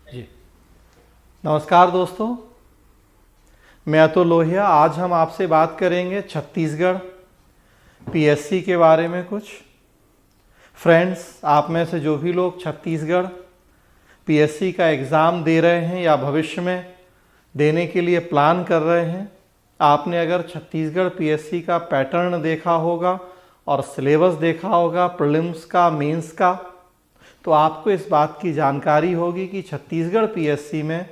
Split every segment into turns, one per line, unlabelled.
जी नमस्कार दोस्तों, मैं अतुल लोहिया। आज हम आपसे बात करेंगे छत्तीसगढ़ पीएससी के बारे में कुछ। फ्रेंड्स, आप में से जो भी लोग छत्तीसगढ़ पीएससी का एग्ज़ाम दे रहे हैं या भविष्य में देने के लिए प्लान कर रहे हैं, आपने अगर छत्तीसगढ़ पीएससी का पैटर्न देखा होगा और सिलेबस देखा होगा प्रीलिम्स का, मेंस का, तो आपको इस बात की जानकारी होगी कि छत्तीसगढ़ पीएससी में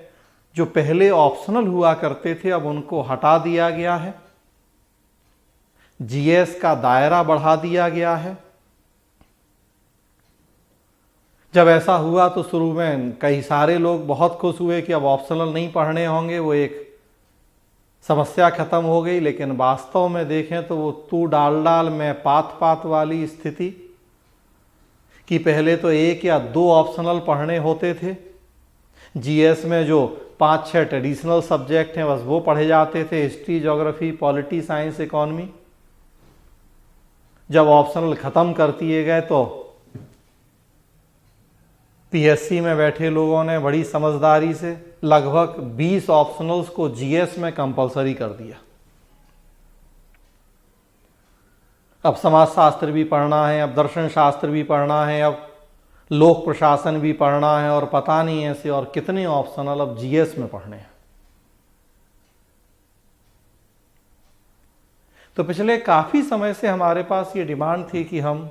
जो पहले ऑप्शनल हुआ करते थे अब उनको हटा दिया गया है। जीएस का दायरा बढ़ा दिया गया है। जब ऐसा हुआ तो शुरू में कई सारे लोग बहुत खुश हुए कि अब ऑप्शनल नहीं पढ़ने होंगे, वो एक समस्या खत्म हो गई। लेकिन वास्तव में देखें तो वो तू डाल डाल में पात पात वाली स्थिति कि पहले तो एक या दो ऑप्शनल पढ़ने होते थे। जीएस में जो 5-6 ट्रेडिशनल सब्जेक्ट हैं बस वो पढ़े जाते थे, history, geography, polity, science, economy. जब ऑप्शनल ख़त्म कर दिए गए तो पीएससी में बैठे लोगों ने बड़ी समझदारी से लगभग 20 ऑप्शनल्स को जीएस में कंपलसरी कर दिया। अब समाजशास्त्र भी पढ़ना है, अब दर्शन शास्त्र भी पढ़ना है, अब लोक प्रशासन भी पढ़ना है और पता नहीं ऐसे और कितने ऑप्शनल अब जीएस में पढ़ने हैं। तो पिछले काफ़ी समय से हमारे पास ये डिमांड थी कि हम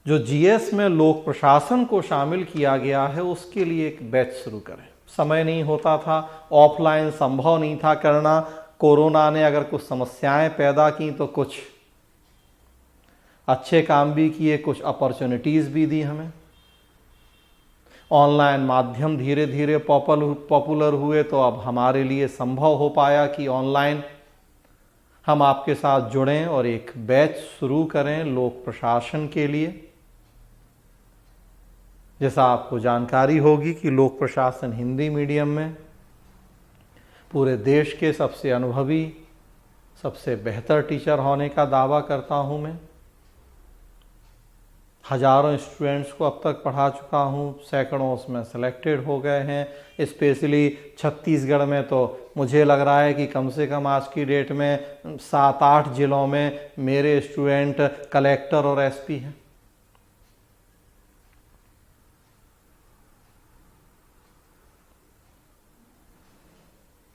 जो जीएस में लोक प्रशासन को शामिल किया गया है उसके लिए एक बैच शुरू करें। समय नहीं होता था, ऑफलाइन संभव नहीं था करना। कोरोना ने अगर कुछ समस्याएं पैदा की तो कुछ अच्छे काम भी किए, कुछ अपॉर्चुनिटीज़ भी दी हमें। ऑनलाइन माध्यम धीरे धीरे पॉपुलर हुए तो अब हमारे लिए संभव हो पाया कि ऑनलाइन हम आपके साथ जुड़ें और एक बैच शुरू करें लोक प्रशासन के लिए। जैसा आपको जानकारी होगी कि लोक प्रशासन हिंदी मीडियम में पूरे देश के सबसे अनुभवी, सबसे बेहतर टीचर होने का दावा करता हूं मैं। हजारों स्टूडेंट्स को अब तक पढ़ा चुका हूं, सैकड़ों उसमें सेलेक्टेड हो गए हैं। स्पेशली छत्तीसगढ़ में तो मुझे लग रहा है कि कम से कम आज की डेट में 7-8 जिलों में मेरे स्टूडेंट कलेक्टर और एसपी हैं।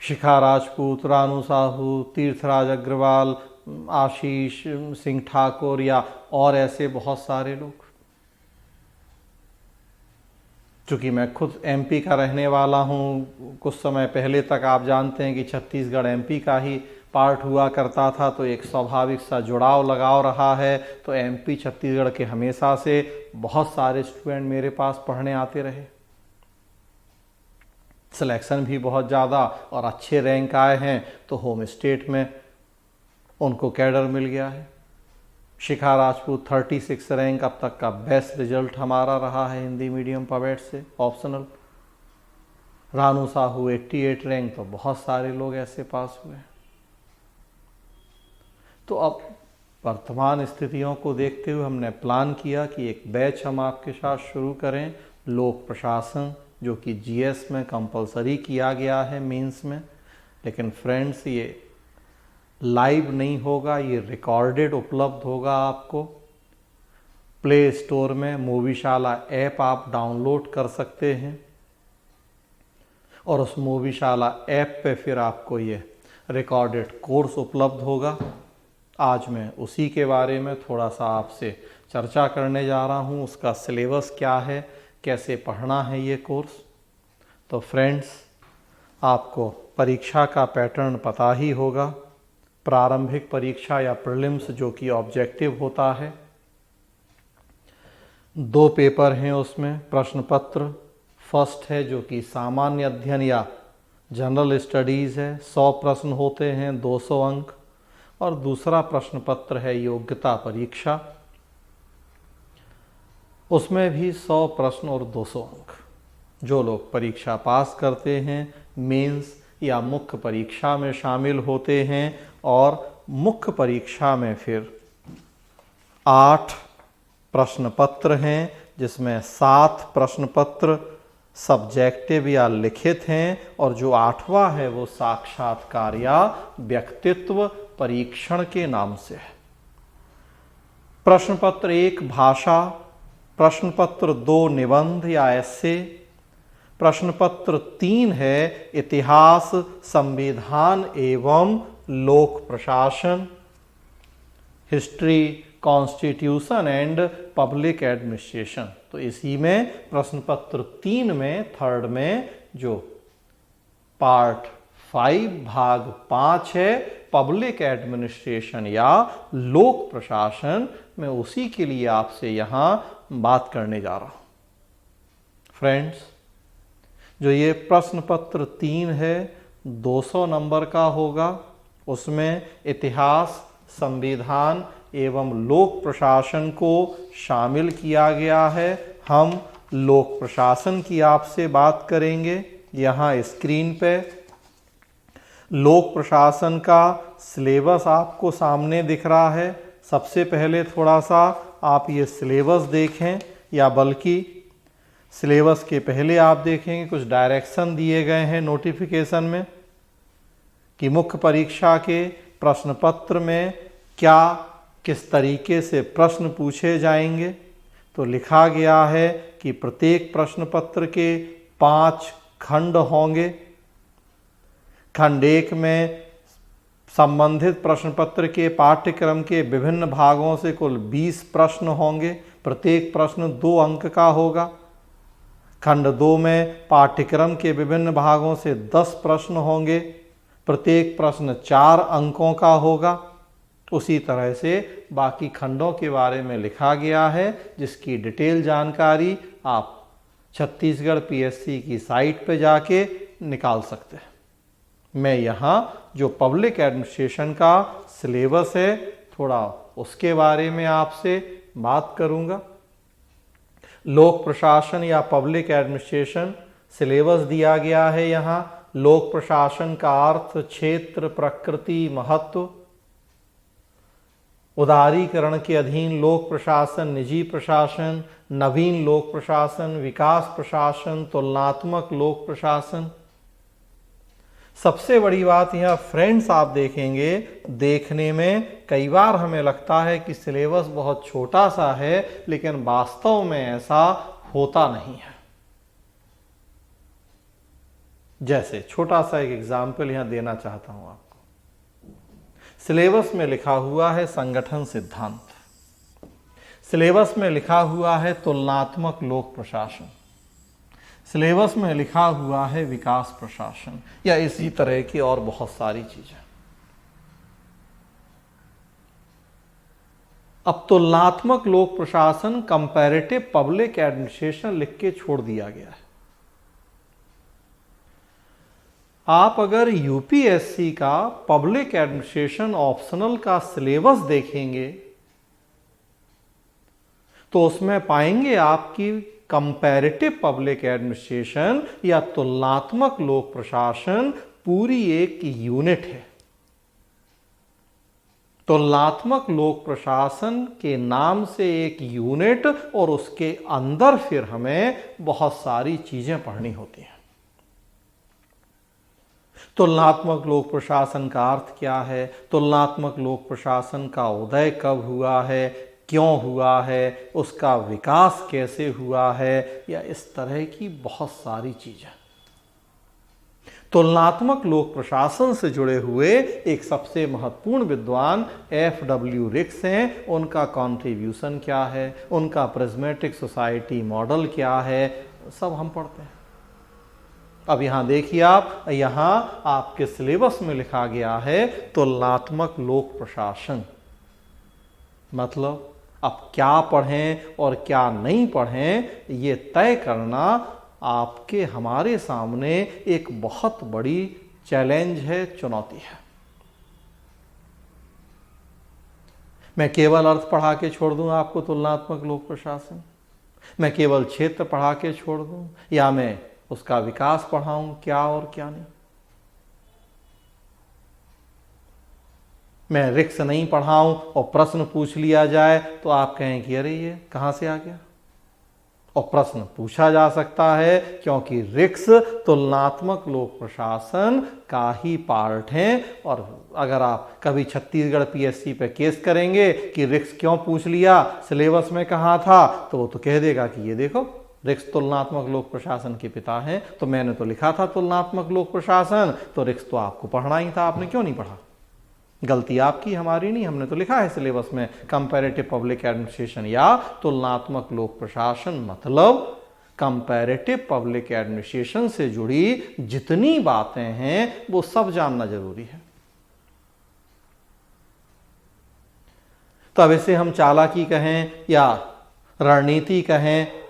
शिखा राजपूत, रानू साहू, तीर्थराज अग्रवाल, आशीष सिंह ठाकुर या और ऐसे बहुत सारे लोग। चूँकि मैं खुद एमपी का रहने वाला हूँ, कुछ समय पहले तक आप जानते हैं कि छत्तीसगढ़ एमपी का ही पार्ट हुआ करता था, तो एक स्वाभाविक सा जुड़ाव लगाव रहा है। तो एमपी छत्तीसगढ़ के हमेशा से बहुत सारे स्टूडेंट मेरे पास पढ़ने आते रहे। सिलेक्शन भी बहुत ज़्यादा और अच्छे रैंक आए हैं तो होम स्टेट में उनको कैडर मिल गया है। शिखा राजपूत 36 रैंक अब तक का बेस्ट रिजल्ट हमारा रहा है हिंदी मीडियम पवेट से ऑप्शनल। रानू साहू 88 रैंक, तो बहुत सारे लोग ऐसे पास हुए। तो अब वर्तमान स्थितियों को देखते हुए हमने प्लान किया कि एक बैच हम आपके साथ शुरू करें लोक प्रशासन, जो कि जीएस में कंपलसरी किया गया है मेंस में। लेकिन फ्रेंड्स, ये लाइव नहीं होगा, ये रिकॉर्डेड उपलब्ध होगा आपको। प्ले स्टोर में मूवीशाला ऐप आप डाउनलोड कर सकते हैं और उस मूवीशाला ऐप पे फिर आपको ये रिकॉर्डेड कोर्स उपलब्ध होगा। आज मैं उसी के बारे में थोड़ा सा आपसे चर्चा करने जा रहा हूँ। उसका सिलेबस क्या है, कैसे पढ़ना है ये कोर्स। तो फ्रेंड्स, आपको परीक्षा का पैटर्न पता ही होगा। प्रारंभिक परीक्षा या प्रीलिम्स जो कि ऑब्जेक्टिव होता है, 2 पेपर हैं उसमें। प्रश्न पत्र फर्स्ट है जो कि सामान्य अध्ययन या जनरल स्टडीज़ है, 100 प्रश्न होते हैं, 200 अंक। और दूसरा प्रश्न पत्र है योग्यता परीक्षा, उसमें भी 100 प्रश्न और 200 अंक। जो लोग परीक्षा पास करते हैं, मेंस या मुख्य परीक्षा में शामिल होते हैं, और मुख्य परीक्षा में फिर 8 प्रश्न पत्र हैं, जिसमें 7 प्रश्न पत्र सब्जेक्टिव या लिखित हैं, और जो 8वां है वो साक्षात्कार या व्यक्तित्व परीक्षण के नाम से है। प्रश्न पत्र 1 भाषा, प्रश्न पत्र 2 निबंध या एस्से, प्रश्न पत्र 3 है इतिहास, संविधान एवं लोक प्रशासन, history, constitution and public administration. तो इसी में प्रश्न पत्र 3 में थर्ड में जो पार्ट 5 भाग 5 है पब्लिक एडमिनिस्ट्रेशन या लोक प्रशासन, मैं उसी के लिए आपसे यहां बात करने जा रहा हूं। फ्रेंड्स, जो ये प्रश्न पत्र 3 है 200 नंबर का होगा। उसमें इतिहास, संविधान एवं लोक प्रशासन को शामिल किया गया है। हम लोक प्रशासन की आपसे बात करेंगे। यहाँ स्क्रीन पे लोक प्रशासन का सिलेबस आपको सामने दिख रहा है। सबसे पहले थोड़ा सा आप ये सिलेबस देखें, या बल्कि सिलेबस के पहले आप देखेंगे कुछ डायरेक्शन दिए गए हैं नोटिफिकेशन में कि मुख्य परीक्षा के प्रश्न पत्र में क्या किस तरीके से प्रश्न पूछे जाएंगे। तो लिखा गया है कि प्रत्येक प्रश्न पत्र के 5 खंड होंगे। खंड 1 में संबंधित प्रश्न पत्र के पाठ्यक्रम के विभिन्न भागों से कुल 20 प्रश्न होंगे। प्रत्येक प्रश्न 2 अंक का होगा। खंड 2 में पाठ्यक्रम के विभिन्न भागों से 10 प्रश्न होंगे। प्रत्येक प्रश्न 4 अंकों का होगा। उसी तरह से बाकी खंडों के बारे में लिखा गया है, जिसकी डिटेल जानकारी आप छत्तीसगढ़ पीएससी की साइट पर जाके निकाल सकते हैं। मैं यहाँ जो पब्लिक एडमिनिस्ट्रेशन का सिलेबस है थोड़ा उसके बारे में आपसे बात करूँगा। लोक प्रशासन या पब्लिक एडमिनिस्ट्रेशन सिलेबस दिया गया है यहाँ। लोक प्रशासन का अर्थ क्षेत्र, प्रकृति, महत्व। उदारीकरण के अधीन लोक प्रशासन, निजी प्रशासन, नवीन लोक प्रशासन, विकास प्रशासन, तुलनात्मक लोक प्रशासन। सबसे बड़ी बात यह फ्रेंड्स आप देखेंगे, देखने में कई बार हमें लगता है कि सिलेबस बहुत छोटा सा है, लेकिन वास्तव में ऐसा होता नहीं है। जैसे छोटा सा एक एग्जाम्पल यहां देना चाहता हूं आपको। सिलेबस में लिखा हुआ है संगठन सिद्धांत, सिलेबस में लिखा हुआ है तुलनात्मक लोक प्रशासन, सिलेबस में लिखा हुआ है विकास प्रशासन, या इसी तरह की और बहुत सारी चीजें। अब तुलनात्मक लोक प्रशासन, कंपैरेटिव पब्लिक एडमिनिस्ट्रेशन लिख के छोड़ दिया गया है। आप अगर यूपीएससी का पब्लिक एडमिनिस्ट्रेशन ऑप्शनल का सिलेबस देखेंगे तो उसमें पाएंगे आपकी कंपैरेटिव पब्लिक एडमिनिस्ट्रेशन या तुलनात्मक लोक प्रशासन पूरी एक यूनिट है। तुलनात्मक लोक प्रशासन के नाम से एक यूनिट, और उसके अंदर फिर हमें बहुत सारी चीजें पढ़नी होती हैं। तुलनात्मक लोक प्रशासन का अर्थ क्या है, तुलनात्मक लोक प्रशासन का उदय कब हुआ है, क्यों हुआ है, उसका विकास कैसे हुआ है, या इस तरह की बहुत सारी चीजें। तुलनात्मक लोक प्रशासन से जुड़े हुए एक सबसे महत्वपूर्ण विद्वान F.W. रिक्स हैं। उनका कॉन्ट्रीब्यूशन क्या है, उनका प्रिज्मेटिक सोसाइटी मॉडल क्या है, सब हम पढ़ते हैं। अब यहां देखिए आप, यहां आपके सिलेबस में लिखा गया है तुलनात्मक लोक प्रशासन। मतलब अब क्या पढ़ें और क्या नहीं पढ़ें, ये तय करना आपके हमारे सामने एक बहुत बड़ी चैलेंज है, चुनौती है। मैं केवल अर्थ पढ़ा के छोड़ दूं आपको तुलनात्मक लोक प्रशासन, मैं केवल क्षेत्र पढ़ा के छोड़ दूं, या मैं उसका विकास पढ़ाऊं, क्या और क्या नहीं। मैं रिक्स नहीं पढ़ाऊं और प्रश्न पूछ लिया जाए तो आप कहें कि अरे ये कहां से आ गया। और प्रश्न पूछा जा सकता है क्योंकि रिक्स तुलनात्मक लोक प्रशासन का ही पार्ट है। और अगर आप कभी छत्तीसगढ़ पीएससी पे केस करेंगे कि रिक्स क्यों पूछ लिया, सिलेबस में कहाँ था, तो वो तो कह देगा कि ये देखो रिक्स तुलनात्मक लोक प्रशासन के पिता हैं, तो मैंने तो लिखा था तुलनात्मक लोक प्रशासन, तो रिक्स तो आपको पढ़ना ही था, आपने क्यों नहीं पढ़ा। गलती आपकी, हमारी नहीं, हमने तो लिखा है सिलेबस में कंपैरेटिव पब्लिक एडमिनिस्ट्रेशन या तुलनात्मक लोक प्रशासन मतलब कंपैरेटिव पब्लिक एडमिनिस्ट्रेशन से जुड़ी जितनी बातें हैं वो सब जानना जरूरी है। तो अब इसे हम चालाकी कहें या रणनीति कहें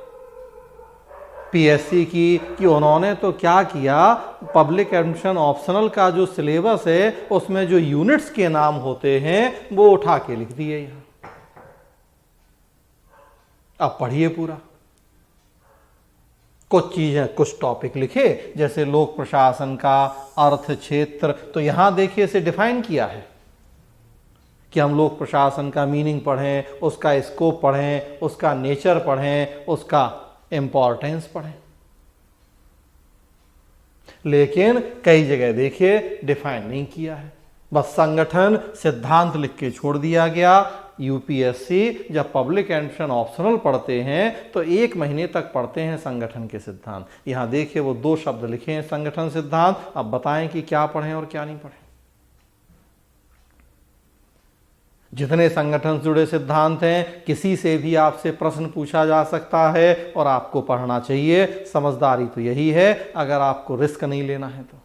पीएससी की, कि उन्होंने तो क्या किया, पब्लिक एडमिशन ऑप्शनल का जो सिलेबस है उसमें जो यूनिट्स के नाम होते हैं वो उठा के लिख दिए यहां। अब पढ़िए पूरा, कुछ चीजें, कुछ टॉपिक लिखे जैसे लोक प्रशासन का अर्थ क्षेत्र, तो यहां देखिए इसे डिफाइन किया है कि हम लोक प्रशासन का मीनिंग पढ़ें, उसका स्कोप पढ़ें, उसका नेचर पढ़ें, उसका इंपॉर्टेंस पढ़ें। लेकिन कई जगह देखिए डिफाइन नहीं किया है, बस संगठन सिद्धांत लिख के छोड़ दिया गया। यूपीएससी जब पब्लिक एडमिशन ऑप्शनल पढ़ते हैं तो 1 महीने तक पढ़ते हैं संगठन के सिद्धांत। यहां देखिए वो 2 शब्द लिखे हैं संगठन सिद्धांत। अब बताएं कि क्या पढ़ें और क्या नहीं पढ़ें। जितने संगठन से जुड़े सिद्धांत हैं किसी से भी आपसे प्रश्न पूछा जा सकता है और आपको पढ़ना चाहिए। समझदारी तो यही है, अगर आपको रिस्क नहीं लेना है तो,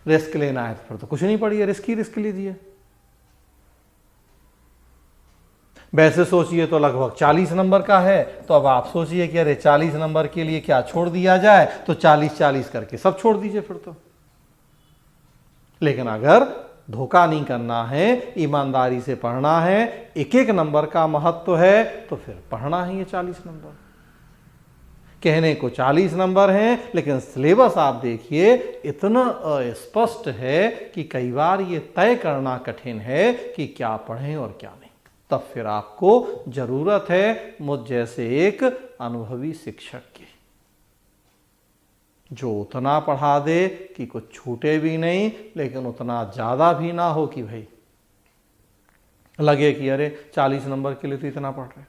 रिस्क लेना है तो फिर तो कुछ नहीं पढ़िए, रिस्क लीजिए। वैसे सोचिए तो लगभग 40 नंबर का है, तो अब आप सोचिए कि अरे 40 नंबर के लिए क्या छोड़ दिया जाए, तो 40-40 करके सब छोड़ दीजिए फिर तो। लेकिन अगर धोखा नहीं करना है, ईमानदारी से पढ़ना है, एक एक नंबर का महत्व है, तो फिर पढ़ना ही है 40 नंबर। कहने को 40 नंबर हैं, लेकिन सिलेबस आप देखिए इतना अस्पष्ट है कि कई बार ये तय करना कठिन है कि क्या पढ़ें और क्या नहीं। तब फिर आपको जरूरत है मुझ जैसे एक अनुभवी शिक्षक की, जो उतना पढ़ा दे कि कुछ छूटे भी नहीं, लेकिन उतना ज़्यादा भी ना हो कि भाई लगे कि अरे 40 नंबर के लिए तो इतना पढ़ रहे।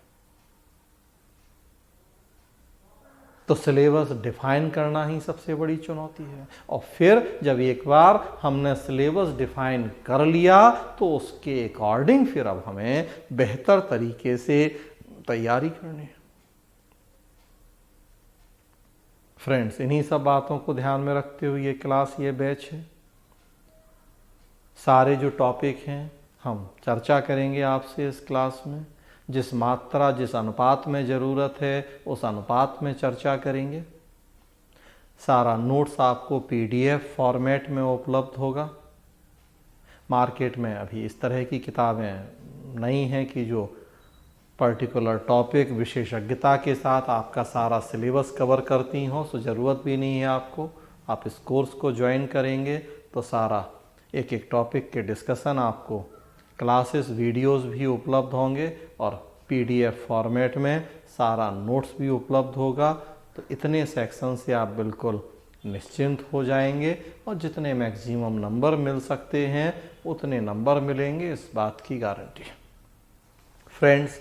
तो सिलेबस डिफाइन करना ही सबसे बड़ी चुनौती है। और फिर जब एक बार हमने सिलेबस डिफाइन कर लिया तो उसके अकॉर्डिंग फिर अब हमें बेहतर तरीके से तैयारी करनी है। फ्रेंड्स, इन्हीं सब बातों को ध्यान में रखते हुए ये क्लास, ये बैच है। सारे जो टॉपिक हैं हम चर्चा करेंगे आपसे इस क्लास में। जिस मात्रा, जिस अनुपात में ज़रूरत है उस अनुपात में चर्चा करेंगे। सारा नोट्स आपको पीडीएफ फॉर्मेट में उपलब्ध होगा। मार्केट में अभी इस तरह की किताबें नहीं हैं कि जो पर्टिकुलर टॉपिक विशेषज्ञता के साथ आपका सारा सिलेबस कवर करती हो, सो ज़रूरत भी नहीं है आपको। आप इस कोर्स को ज्वाइन करेंगे तो सारा एक एक टॉपिक के डिस्कशन आपको क्लासेस, वीडियोस भी उपलब्ध होंगे और पीडीएफ फॉर्मेट में सारा नोट्स भी उपलब्ध होगा। तो इतने सेक्शन से आप बिल्कुल निश्चिंत हो जाएंगे और जितने मैक्सिमम नंबर मिल सकते हैं उतने नंबर मिलेंगे, इस बात की गारंटी है। फ्रेंड्स,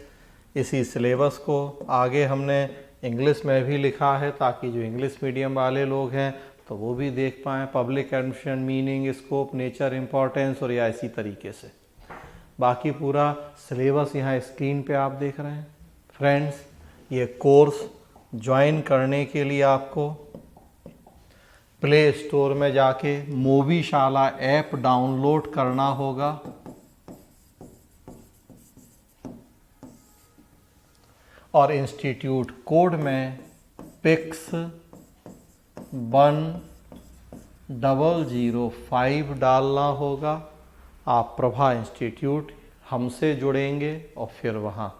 इसी सिलेबस को आगे हमने इंग्लिश में भी लिखा है ताकि जो इंग्लिश मीडियम वाले लोग हैं तो वो भी देख पाएँ public admission meaning, scope, nature, importance और या इसी तरीके से। बाकी पूरा सिलेबस यहाँ स्क्रीन पे आप देख रहे हैं। फ्रेंड्स, ये कोर्स ज्वाइन करने के लिए आपको प्ले स्टोर में जाके मोबीशाला ऐप डाउनलोड करना होगा। और इंस्टीट्यूट कोड में PIX1005 डालना होगा। आप प्रभा इंस्टीट्यूट हमसे जुड़ेंगे और फिर वहाँ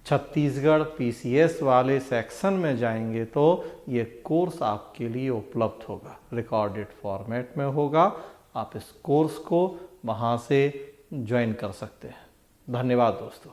छत्तीसगढ़ PCS वाले सेक्शन में जाएंगे तो ये कोर्स आपके लिए उपलब्ध होगा, रिकॉर्डेड फॉर्मेट में होगा। आप इस कोर्स को वहाँ से ज्वाइन कर सकते हैं। धन्यवाद दोस्तों।